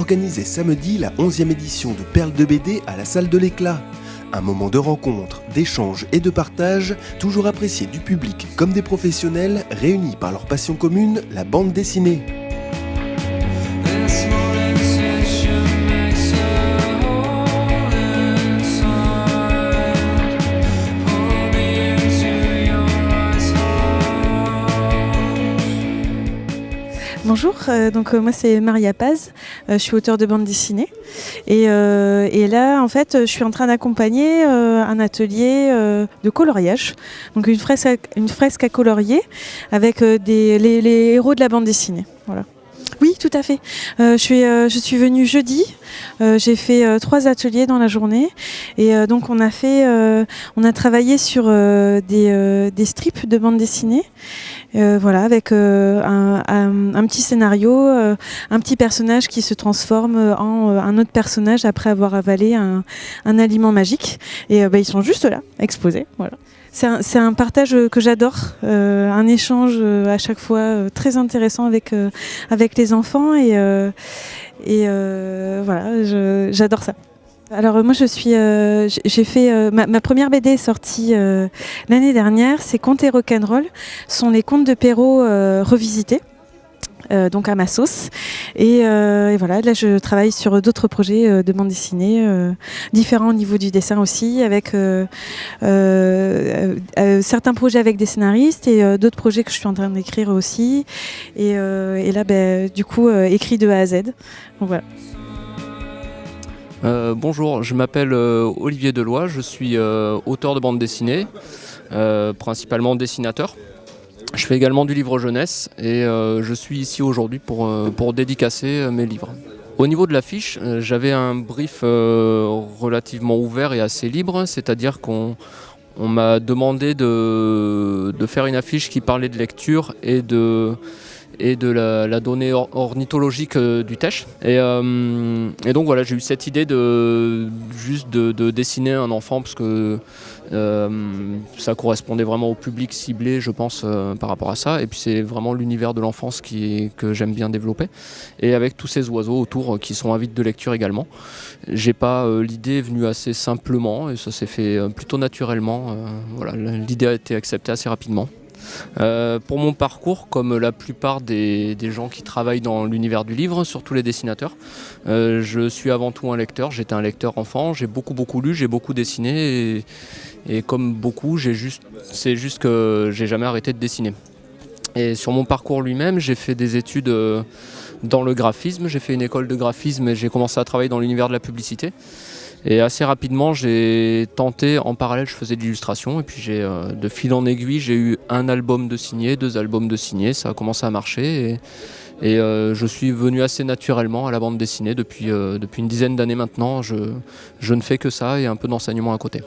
organisait samedi la 11e édition de Perles de BD à la salle de l'Éclat. Un moment de rencontre, d'échange et de partage, toujours apprécié du public comme des professionnels réunis par leur passion commune, la bande dessinée. Bonjour, moi c'est Maria Paz, je suis auteure de bande dessinée et là en fait je suis en train d'accompagner un atelier de coloriage, donc une fresque à colorier avec les héros de la bande dessinée. Voilà. Oui, tout à fait. Je suis venue jeudi. J'ai fait 3 ateliers dans la journée et donc on a travaillé sur des strips de bande dessinée. Avec un petit scénario, un petit personnage qui se transforme en un autre personnage après avoir avalé un aliment magique. Et ils sont juste là, exposés. Voilà. C'est un partage que j'adore, un échange à chaque fois très intéressant avec les enfants j'adore ça. Alors moi j'ai fait ma première BD est sortie l'année dernière, c'est Contes et Rock'n'Roll, ce sont les contes de Perrault revisités. Donc à ma sauce et voilà, là je travaille sur d'autres projets de bande dessinée différents au niveau du dessin aussi, avec certains projets avec des scénaristes et d'autres projets que je suis en train d'écrire aussi et là du coup écrit de A à Z. Donc voilà. Bonjour, je m'appelle Olivier Deloy, je suis auteur de bande dessinée, principalement dessinateur. Je fais également du livre jeunesse et je suis ici aujourd'hui pour dédicacer mes livres. Au niveau de l'affiche, j'avais un brief relativement ouvert et assez libre, c'est-à-dire qu'on m'a demandé de faire une affiche qui parlait de lecture et de la donnée ornithologique du Teche. Et donc voilà, j'ai eu cette idée de dessiner un enfant parce que ça correspondait vraiment au public ciblé, je pense, par rapport à ça. Et puis c'est vraiment l'univers de l'enfance que j'aime bien développer. Et avec tous ces oiseaux autour qui sont avides de lecture également. L'idée est venue assez simplement et ça s'est fait plutôt naturellement. L'idée a été acceptée assez rapidement. Pour mon parcours, comme la plupart des gens qui travaillent dans l'univers du livre, surtout les dessinateurs, je suis avant tout un lecteur. J'étais un lecteur enfant, j'ai beaucoup lu, j'ai beaucoup dessiné et comme beaucoup, c'est juste que j'ai jamais arrêté de dessiner. Et sur mon parcours lui-même, j'ai fait des études dans le graphisme, j'ai fait une école de graphisme et j'ai commencé à travailler dans l'univers de la publicité. Et assez rapidement, j'ai tenté, en parallèle, je faisais de l'illustration. Et puis, de fil en aiguille, j'ai eu 1 album de signé, 2 albums de signé. Ça a commencé à marcher. Et je suis venu assez naturellement à la bande dessinée. Depuis une dizaine d'années maintenant, je ne fais que ça et un peu d'enseignement à côté.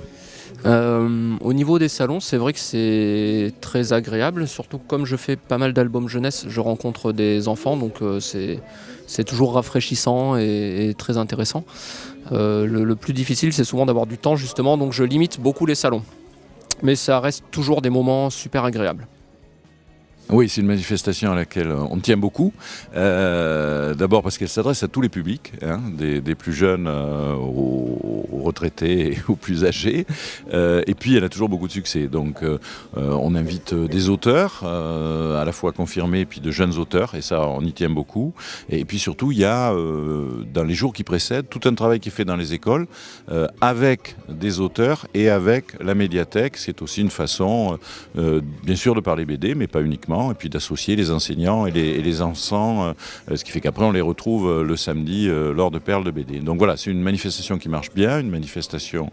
Au niveau des salons, c'est vrai que c'est très agréable. Surtout comme je fais pas mal d'albums jeunesse, je rencontre des enfants. Donc, c'est toujours rafraîchissant et très intéressant. Le plus difficile, c'est souvent d'avoir du temps justement, donc je limite beaucoup les salons. Mais ça reste toujours des moments super agréables. Oui, c'est une manifestation à laquelle on tient beaucoup. D'abord parce qu'elle s'adresse à tous les publics, des plus jeunes aux retraités et aux plus âgés. Et puis elle a toujours beaucoup de succès. Donc on invite des auteurs, à la fois confirmés et puis de jeunes auteurs, et ça on y tient beaucoup. Et puis surtout il y a dans les jours qui précèdent tout un travail qui est fait dans les écoles avec des auteurs et avec la médiathèque. C'est aussi une façon bien sûr de parler BD, mais pas uniquement. Et puis d'associer les enseignants et les enfants, ce qui fait qu'après on les retrouve le samedi lors de Perles de BD. Donc voilà, c'est une manifestation qui marche bien, une manifestation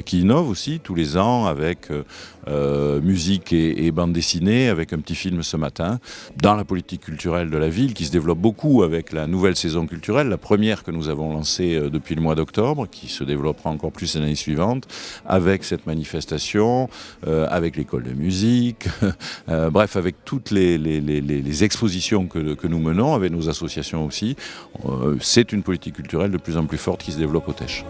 qui innove aussi tous les ans avec musique et bande dessinée, avec un petit film ce matin, dans la politique culturelle de la ville qui se développe beaucoup avec la nouvelle saison culturelle, la première que nous avons lancée depuis le mois d'octobre, qui se développera encore plus l'année suivante, avec cette manifestation, avec l'école de musique, bref, avec toutes les expositions que nous menons, avec nos associations aussi. C'est une politique culturelle de plus en plus forte qui se développe au Teche.